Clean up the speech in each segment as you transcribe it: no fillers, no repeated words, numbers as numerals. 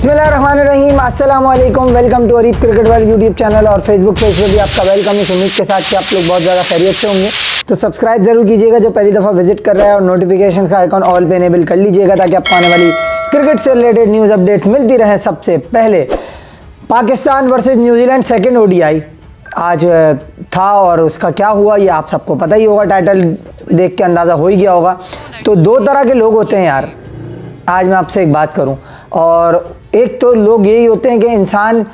बिस्मिल्लाहिर्रहमानिर्रहीम, अस्सलाम वालेकुम। Welcome to Arif cricket world YouTube channel और फेसबुक पेज पर भी आपका वेलकम। इस उम्मीद के साथ कि आप लोग बहुत ज़्यादा खैरियत से होंगे, तो सब्सक्राइब जरूर कीजिएगा जो पहली दफ़ा विजिट कर रहा है, और नोटिफिकेशन का आइकॉन ऑल पे इनेबल कर लीजिएगा ताकि आपको आने वाली क्रिकेट से रिलेटेड न्यूज़ अपडेट्स मिलती रहें। सबसे पहले Pakistan versus New Zealand second ODI आज था और उसका क्या हुआ ये आप सबको पता ही होगा, टाइटल देख के अंदाज़ा हो ही गया होगा। तो दो तरह के लोग होते हैं यार, आज मैं आपसे एक बात करूं, और एक तो लोग यही होते हैं कि इंसान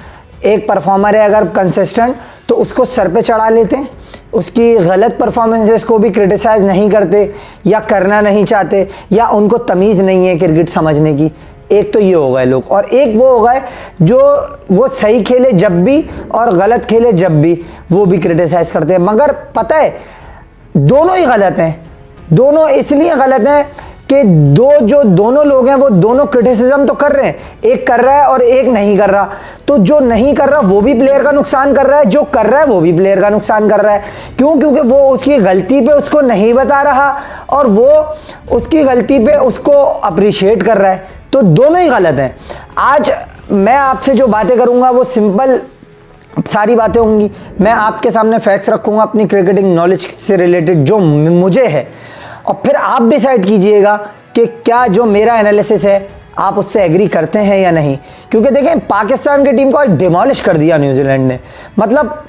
एक परफॉर्मर है अगर कंसिस्टेंट तो उसको सर पे चढ़ा लेते हैं, उसकी गलत परफॉर्मेंसेस को भी क्रिटिसाइज़ नहीं करते या करना नहीं चाहते, या उनको तमीज़ नहीं है क्रिकेट समझने की। एक तो ये हो गए लोग, और एक वो हो गए जो वो सही खेले जब भी और गलत खेले जब भी वो भी क्रिटिसाइज़ करते हैं। मगर पता है दोनों ही गलत हैं। दोनों इसलिए गलत हैं कि दोनों लोग हैं वो दोनों क्रिटिसिज्म तो कर रहे हैं, एक कर रहा है और एक नहीं कर रहा। तो जो नहीं कर रहा वो भी प्लेयर का नुकसान कर रहा है, जो कर रहा है वो भी प्लेयर का नुकसान कर रहा है। क्यों? क्योंकि वो उसकी गलती पे उसको नहीं बता रहा और वो उसकी गलती पे उसको अप्रिशिएट कर रहा है। तो दोनों ही गलत हैं। आज मैं आपसे जो बातें करूंगा वो सिंपल सारी बातें होंगी। मैं आपके सामने फैक्ट्स रखूंगा अपनी क्रिकेटिंग नॉलेज से रिलेटेड जो मुझे है, और फिर आप डिसाइड कीजिएगा कि क्या जो मेरा एनालिसिस है आप उससे एग्री करते हैं या नहीं। क्योंकि देखें पाकिस्तान की टीम को आज डिमोलिश कर दिया न्यूजीलैंड ने। मतलब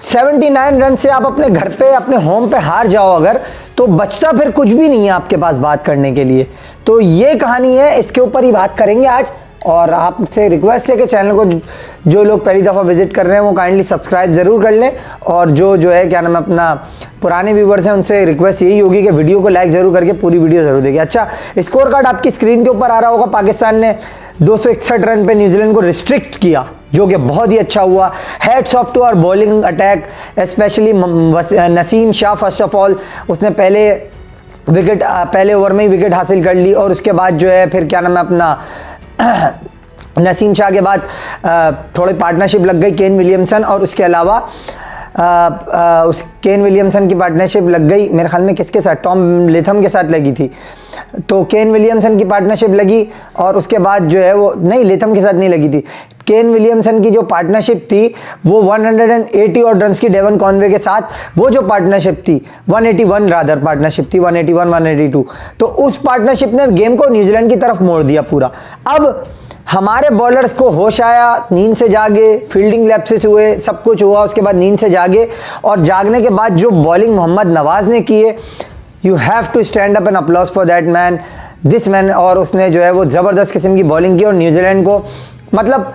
79 रन से आप अपने घर पे अपने होम पे हार जाओ अगर, तो बचता फिर कुछ भी नहीं है आपके पास बात करने के लिए। तो ये कहानी है, इसके ऊपर ही बात करेंगे आज। और आपसे रिक्वेस्ट है कि चैनल को जो लोग पहली दफ़ा विजिट कर रहे हैं वो काइंडली सब्सक्राइब ज़रूर कर लें, और जो है क्या नाम है अपना पुराने व्यूवर्स हैं उनसे रिक्वेस्ट यही होगी कि वीडियो को लाइक ज़रूर करके पूरी वीडियो ज़रूर देखिए। अच्छा, स्कोर कार्ड आपकी स्क्रीन के ऊपर आ रहा होगा। पाकिस्तान ने 261 रन पे न्यूजीलैंड को रिस्ट्रिक्ट किया, जो कि बहुत ही अच्छा हुआ। Hats off to our bowling attack, specially Naseem Shah. First of all उसने पहले ओवर में ही विकेट हासिल कर ली, और उसके बाद जो है फिर क्या नाम है अपना नसीम शाह के बाद थोड़ी पार्टनरशिप लग गई केन विलियमसन, और उसके अलावा उस केन विलियमसन की पार्टनरशिप लग गई मेरे ख्याल में किसके साथ, टॉम लेथम के साथ लगी थी। तो केन विलियमसन की पार्टनरशिप लगी, और उसके बाद जो है वो नहीं, लेथम के साथ नहीं लगी थी। केन विलियमसन की जो पार्टनरशिप थी वो 180 और रन्स की डेवन कॉनवे के साथ वो जो पार्टनरशिप थी 181 रादर पार्टनरशिप थी, 181 182। तो उस पार्टनरशिप ने गेम को न्यूजीलैंड की तरफ मोड़ दिया पूरा। अब हमारे बॉलर्स को होश आया, नींद से जागे, फील्डिंग लैप्सेस हुए, सब कुछ हुआ, उसके बाद नींद से जागे, और जागने के बाद जो बॉलिंग मोहम्मद नवाज ने की है, you have to stand up and applause for that man, this man. और उसने जो है वो ज़बरदस्त किस्म की बॉलिंग की, और न्यूजीलैंड को मतलब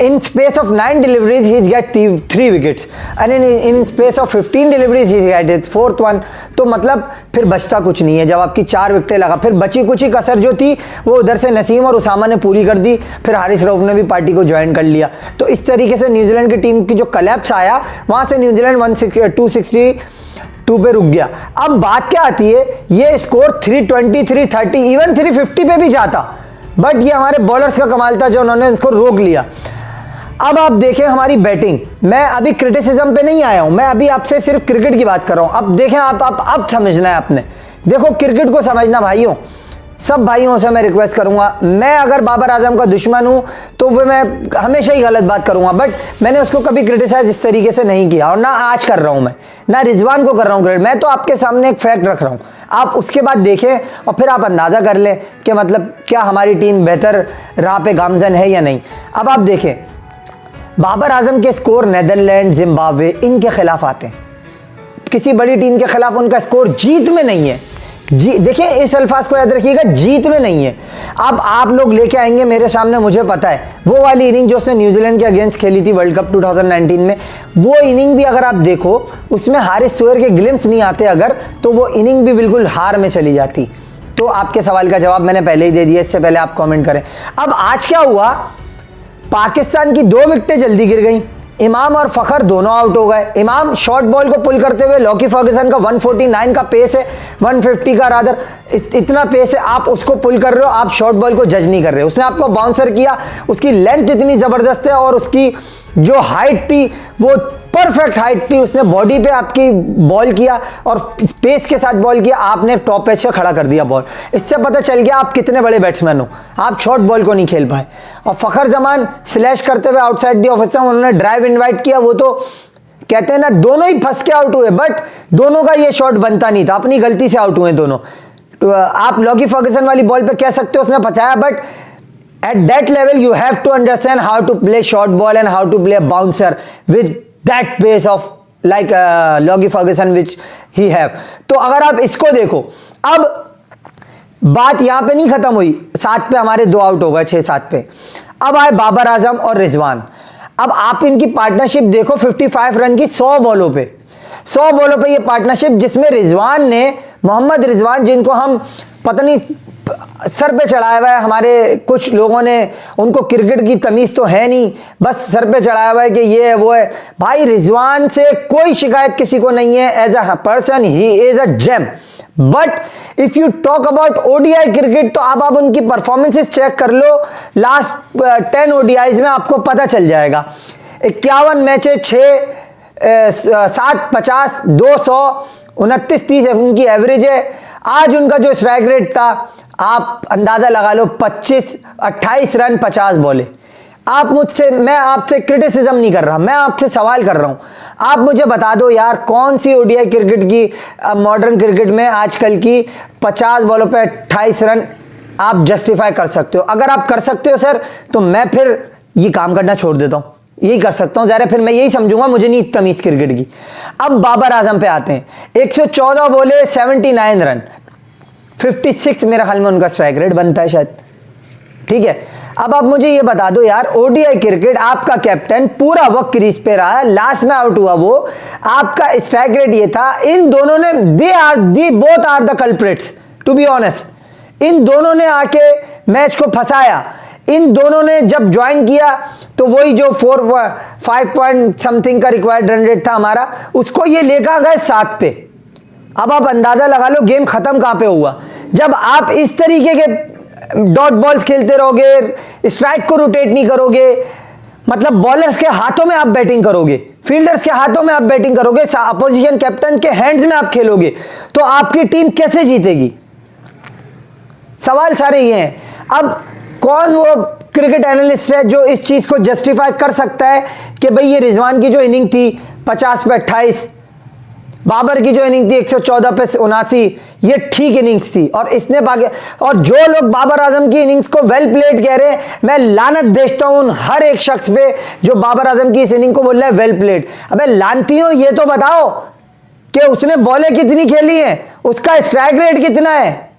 in space of 9 deliveries he's got 3 wickets, and in space of 15 deliveries he's got his 4th one। तो मतलब फिर बचता कुछ नहीं है। जब आपकी 4 विकेटें लगा, फिर बची कुछ ही कसर जो थी वो उधर से नसीम और उसामा ने पूरी कर दी, फिर हारिस रऊफ ने भी पार्टी को ज्वाइन कर लिया। तो इस तरीके से न्यूजीलैंड की टीम की जो कलेप्स आया, वहां से न्यूजीलैंड 262 पे रुक गया। अब बात क्या आती है, ये स्कोर 320 330 इवन 350 पे भी जाता, बट ये हमारे बॉलर्स का कमाल था जो उन्होंने इसको रोक लिया। अब आप देखें हमारी बैटिंग, मैं अभी क्रिटिसिज्म पे नहीं आया हूं, मैं अभी आपसे सिर्फ क्रिकेट की बात कर रहा हूं। अब देखें आप समझना है आपने, देखो क्रिकेट को समझना भाइयों, सब भाइयों से मैं रिक्वेस्ट करूंगा। मैं अगर बाबर आजम का दुश्मन हूं तो मैं हमेशा ही गलत बात करूंगा, बट मैंने उसको कभी क्रिटिसाइज इस तरीके से नहीं किया, और ना आज कर रहा हूं मैं, ना रिजवान को कर रहा हूं। मैं तो आपके सामने एक फैक्ट रख रहा हूं, आप उसके बाद देखें और फिर आप अंदाजा कर लें कि मतलब क्या हमारी टीम बेहतर राह पे गामजन है या नहीं। अब आप देखें बाबर आजम के स्कोर नेदरलैंड, जिम्बाब्वे इनके खिलाफ आते हैं, किसी बड़ी टीम के खिलाफ उनका स्कोर जीत में नहीं है। देखिए इस अल्फाज को याद रखिएगा, जीत में नहीं है। अब आप लोग लेके आएंगे मेरे सामने, मुझे पता है वो वाली इनिंग जो उसने न्यूजीलैंड के अगेंस्ट खेली थी वर्ल्ड कप 2019 में, वो इनिंग भी अगर आप देखो उसमें हारिस सोहेल के ग्लिम्स नहीं आते अगर, तो वो इनिंग भी बिल्कुल हार में चली जाती। तो आपके सवाल का जवाब मैंने पहले ही दे दिया, इससे पहले आप कॉमेंट करें। अब आज क्या हुआ, पाकिस्तान की 2 विकेटें जल्दी गिर गई, इमाम और फखर दोनों आउट हो गए। इमाम शॉर्ट बॉल को पुल करते हुए, लॉकी फर्गसन का 149 का पेस है, 150 का रादर, इतना पेस है, आप उसको पुल कर रहे हो, आप शॉर्ट बॉल को जज नहीं कर रहे हो। उसने आपको बाउंसर किया, उसकी लेंथ इतनी जबरदस्त है और उसकी जो हाइट थी वो परफेक्ट हाइट थी, उसने बॉडी पे आपकी बॉल किया और स्पेस के साथ बॉल किया, आपने टॉप एज पे खड़ा कर दिया बॉल। इससे पता चल गया आप कितने बड़े बैट्समैन हो, आप शॉर्ट बॉल को नहीं खेल पाए। और फखर जमान स्लैश करते हुए आउटसाइड दी ऑफ स्टंप, उन्होंने ड्राइव इनवाइट किया, वो तो कहते हैं ना दोनों ही फंस के आउट हुए, बट दोनों का ये शॉट बनता नहीं था, अपनी गलती से आउट हुए दोनों। तो आप लॉगी फर्गसन वाली बॉल पे कह सकते हो उसने बचाया, but at that level you have to understand how to play short ball and how to play a bouncer with that pace of like Logie Ferguson which he have। तो अगर आप इसको देखो, अब बात यहां पे नहीं खत्म हुई, 7 पे हमारे 2 आउट हो गए, 6-7 पे। अब आए बाबर आजम और रिजवान। अब आप इनकी पार्टनरशिप देखो, 55 रन की 100 बॉलों पे, 100 बॉलों पे ये पार्टनरशिप, जिसमें रिजवान ने, मोहम्मद रिजवान, जिनको हम पता नहीं सर पे चढ़ाया हुआ है, हमारे कुछ लोगों ने, उनको क्रिकेट की तमीज तो है नहीं, बस सर पे चढ़ाया हुआ है कि ये है वो है। भाई रिजवान से कोई शिकायत किसी को नहीं है, as a person he is a gem. But if you talk about ODI cricket, तो अब आप उनकी परफॉर्मेंसेस चेक कर लो, लास्ट 10 ओडीआईज में आपको पता चल जाएगा। 51 मैचे, 7 50 200 29-30 उनकी एवरेज है। आज उनका जो स्ट्राइक रेट था, आप अंदाजा लगा लो, 28 रन 50 बॉले। आप मुझसे, मैं आपसे क्रिटिसिज्म नहीं कर रहा, मैं आपसे सवाल कर रहा हूं, आप मुझे बता दो यार, कौन सी ओडीआई क्रिकेट की, मॉडर्न क्रिकेट में आजकल की 50 बॉलों पे 28 रन आप जस्टिफाई कर सकते हो? अगर आप कर सकते हो सर, तो मैं फिर ये काम करना छोड़ देता हूं, यही कर सकता हूं ज़रा, फिर मैं यही समझूंगा मुझे नहीं तमीज क्रिकेट की। अब बाबर आजम पे आते हैं, 114 बोले, 79 रन, 56 मेरा ख्याल में उनका स्ट्राइक रेट बनता है शायद, ठीक है। अब आप मुझे ये बता दो यार, ओडीआई क्रिकेट, आपका कैप्टन पूरा वक्त क्रीज पे रहा, लास्ट में आउट हुआ वो, आपका स्ट्राइक रेट ये था। इन दोनों ने, both are the culprits to be honest, इन दोनों ने आके मैच को फंसाया। इन दोनों ने जब ज्वाइन किया तो वही जो 5 पॉइंट समथिंग का रिक्वायर्ड रन रेट था हमारा, उसको ये लेकर गए 7 पे। अब आप अंदाजा लगा लो गेम खत्म कहां पे हुआ, जब आप इस तरीके के डॉट बॉल्स खेलते रहोगे, स्ट्राइक को रोटेट नहीं करोगे, मतलब बॉलर्स के हाथों में आप बैटिंग करोगे, फील्डर्स के हाथों में आप बैटिंग करोगे, अपोजिशन कैप्टन के हैंड्स में आप खेलोगे, तो आपकी टीम कैसे जीतेगी? सवाल सारे ये हैं। अब कौन वो क्रिकेट एनालिस्ट है जो इस चीज को जस्टिफाई कर सकता है कि भाई ये रिजवान की जो इनिंग थी 50 पे 28, बाबर की जो इनिंग थी 114 पे 79, ये ठीक इनिंग्स थी, और इसने भागे। और जो लोग बाबर आजम की इनिंग्स को वेल प्लेड कह रहे हैं, मैं लानत भेजता हूं हर एक शख्स पे जो बाबर आजम की इस इनिंग को बोल रहा है वेल प्लेड। अबे लानती हो, ये तो बताओ कि उसने बॉलें कितनी खेली हैं, उसका स्ट्राइक रेट कितना है।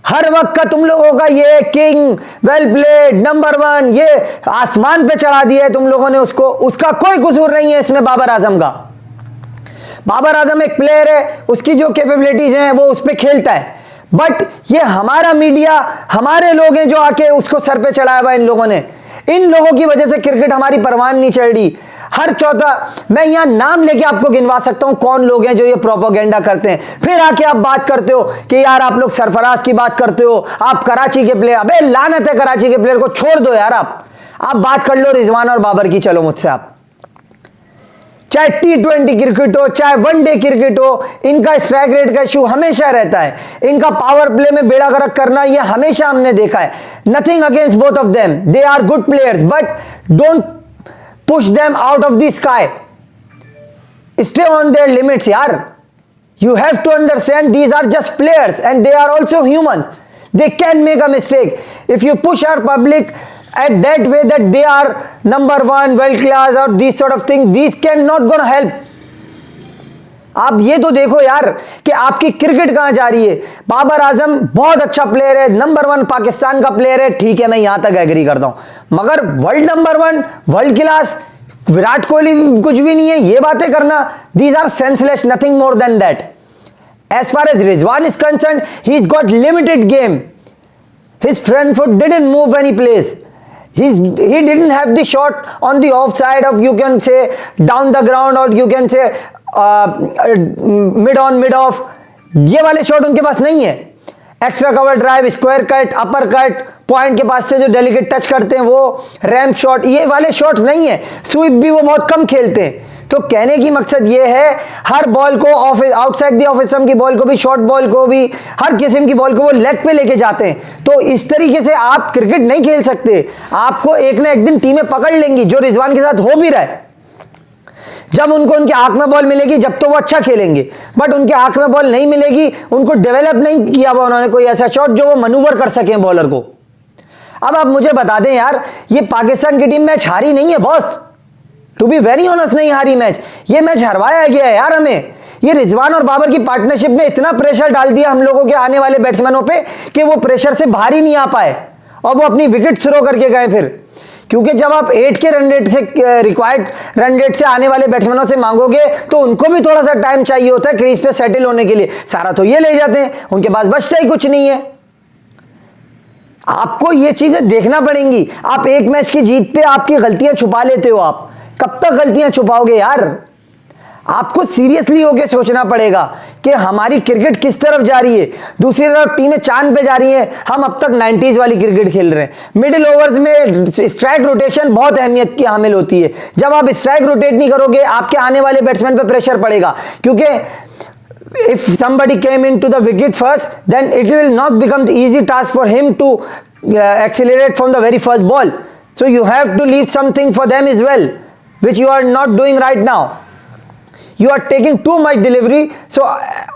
हर वक्त का तुम लोगों का ये किंग, वेल प्लेड, नंबर 1, ये आसमान पे चढ़ा दिया है तुम लोगों ने उसको, उसका कोई कसूर नहीं है इसमें बाबर आजम का। बाबर आजम एक प्लेयर है, उसकी जो कैपेबिलिटीज हैं वो उस पर खेलता है, बट ये हमारा मीडिया, हमारे लोग हैं जो आके उसको सर पे चढ़ाया हुआ इन लोगों ने। इन लोगों की वजह से क्रिकेट हमारी परवान नहीं चढ़ रही। हर चौथा, मैं यहां नाम लेके आपको गिनवा सकता हूं कौन लोग हैं जो ये प्रोपेगेंडा करते हैं। फिर आके आप बात करते हो कि यार आप लोग सरफराज की बात करते हो, आप कराची के प्लेयर, अबे लानत है कराची के प्लेयर को छोड़ दो यार। आप बात कर लो रिजवान और बाबर की, चलो मुझसे आप, चाहे T20 क्रिकेट हो, चाहे वनडे क्रिकेट हो, इनका स्ट्राइक रेट का इशू हमेशा रहता है, इनका पावर प्ले में बेड़ा गर्क करना ये हमेशा हमने देखा है। Nothing against both of them, they are good players, but don't push them out of the sky, stay on their limits yaar. You have to understand these are just players and they are also humans, they can make a mistake. If you push our public at that way that they are number 1 world class or these sort of things, these cannot gonna help. आप ये तो देखो यार कि आपकी cricket कहां जा रही है। बाबर आजम बहुत अच्छा प्लेयर है, नंबर 1 पाकिस्तान का प्लेयर है, ठीक है मैं यहां तक एग्री करता हूं, मगर world number 1, world class Virat Kohli कुछ भी नहीं है, ये बातें करना, these are senseless, nothing more than that. As far as Rizwan is concern, he is got limited game, his front foot didn't move when he plays, he didn't have the shot on the offside of, you can say down the ground, or you can say mid on mid off, ये वाले shot उनके पास नहीं है। Extra cover drive, square cut, upper cut, point के पास से जो delicate touch करते हैं वो, रैम्प शॉट, ये वाले शॉट नहीं है। स्वीप भी वो बहुत कम खेलते हैं। तो कहने की मकसद ये है, हर बॉल को आउटसाइड दी ऑफ स्टंप की बॉल को भी, शॉर्ट बॉल को भी, हर किस्म की बॉल को वो लेग पे लेके जाते हैं। तो इस तरीके से आप क्रिकेट नहीं खेल सकते। आपको एक ना एक दिन टीमें पकड़ लेंगी, जो रिजवान के साथ हो भी रहा है। जब उनको उनके आंख में बॉल मिलेगी जब तो वो अच्छा खेलेंगे, बट उनके आंख में बॉल नहीं मिलेगी, उनको डेवलप नहीं किया हुआ उन्होंने कोई ऐसा शॉट जो वो मनूवर कर सके बॉलर को। अब आप मुझे बता दें यार, ये पाकिस्तान की टीम मैच हारी नहीं है boss, to be very honest नहीं हारी मैच, ये मैच हरवाया गया है यार हमें। ये रिजवान और बाबर की पार्टनरशिप ने इतना प्रेशर डाल दिया हम लोगों के आने वाले बैट्समैनों पे कि वो प्रेशर से बाहर ही नहीं आ पाए और वो अपनी विकेट थ्रो करके गए फिर। क्योंकि जब आप 8 के रन रेट से, रिक्वायर्ड रन रेट से आने वाले बैट्समैनों से मांगोगे तो उनको भी थोड़ा सा टाइम चाहिए होता है क्रीज पे सेटल होने के लिए। सारा तो ये ले जाते हैं, उनके पास बचता ही कुछ नहीं है। आपको ये चीजें देखना पड़ेंगी। आप एक मैच की जीत पे आपकी गलतियां छुपा लेते हो, आप कब तक गलतियां छुपाओगे यार? आपको सीरियसली होके सोचना पड़ेगा कि हमारी क्रिकेट किस तरफ जा रही है। दूसरी तरफ टीमें चांद पे जा रही हैं, हम अब तक 90s वाली क्रिकेट खेल रहे हैं। मिडिल ओवर्स में स्ट्राइक रोटेशन बहुत अहमियत की हामिल होती है। जब आप स्ट्राइक रोटेट नहीं करोगे, आपके आने वाले बैट्समैन पे प्रेशर पड़ेगा, क्योंकि if somebody came into the wicket first, then it will not become the easy task for him to accelerate from the very first ball. So you have to leave something for them as well, which you are not doing right now. You are taking too much delivery, so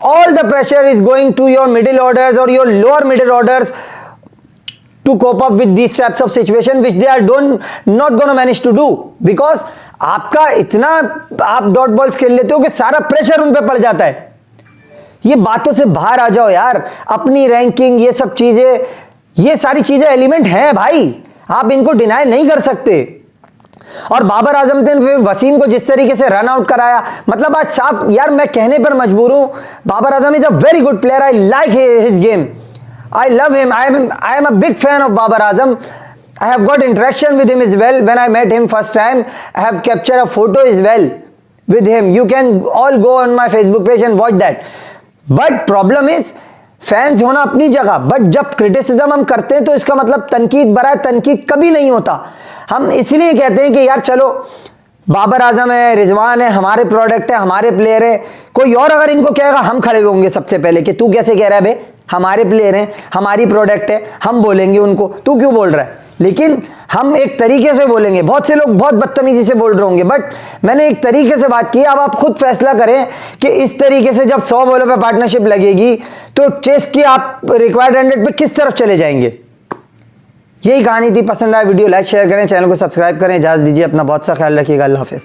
all the pressure is going to your middle orders or your lower middle orders to cope up with these types of situation, which they are not going to manage to do, because आपका इतना आप dot balls खेल लेते हो कि सारा pressure उन पे पड़ जाता है। ये बातों से बाहर आ जाओ यार। अपनी रैंकिंग, ये सब चीजें, ये सारी चीजें एलिमेंट हैं भाई, आप इनको डिनाई नहीं कर सकते। और बाबर आजम ने वसीम को जिस तरीके से रन आउट कराया, मतलब आज साफ यार मैं कहने पर मजबूर हूं, Babar Azam is a very good player. I like his game, I love him, I am a big fan of Babar Azam. I have got interaction with him as well. When I met him first time, I have captured a photo as well with him. You can all go on my Facebook page and watch that. But problem is, fans होना अपनी जगह, but जब criticism हम करते हैं तो इसका मतलब तनकीद बराए तनकीद कभी नहीं होता। हम इसलिए कहते हैं कि यार चलो बाबर आजम है, रिजवान है, हमारे प्रोडक्ट है, हमारे प्लेयर है। कोई और अगर इनको कहेगा हम खड़े होंगे सबसे पहले कि तू कैसे कह रहा है बे, हमारे प्लेयर हैं, हमारी प्रोडक्ट है, हम बोलेंगे उनको तू क्यों बोल रहा है। लेकिन हम एक तरीके से बोलेंगे, बहुत से लोग बहुत बदतमीजी से बोल रहे होंगे, बट मैंने एक तरीके से बात की। अब आप खुद फैसला करें कि इस तरीके से जब 100 बॉलों पे पार्टनरशिप लगेगी तो चेस की आप रिक्वायर्ड 100 पे किस तरफ चले जाएंगे। यही कहानी थी। पसंद आया वीडियो लाइक शेयर करें, चैनल को सब्सक्राइब करें। इजाजत दीजिए, अपना बहुत सा ख्याल रखिएगा। अल्लाह हाफिज़।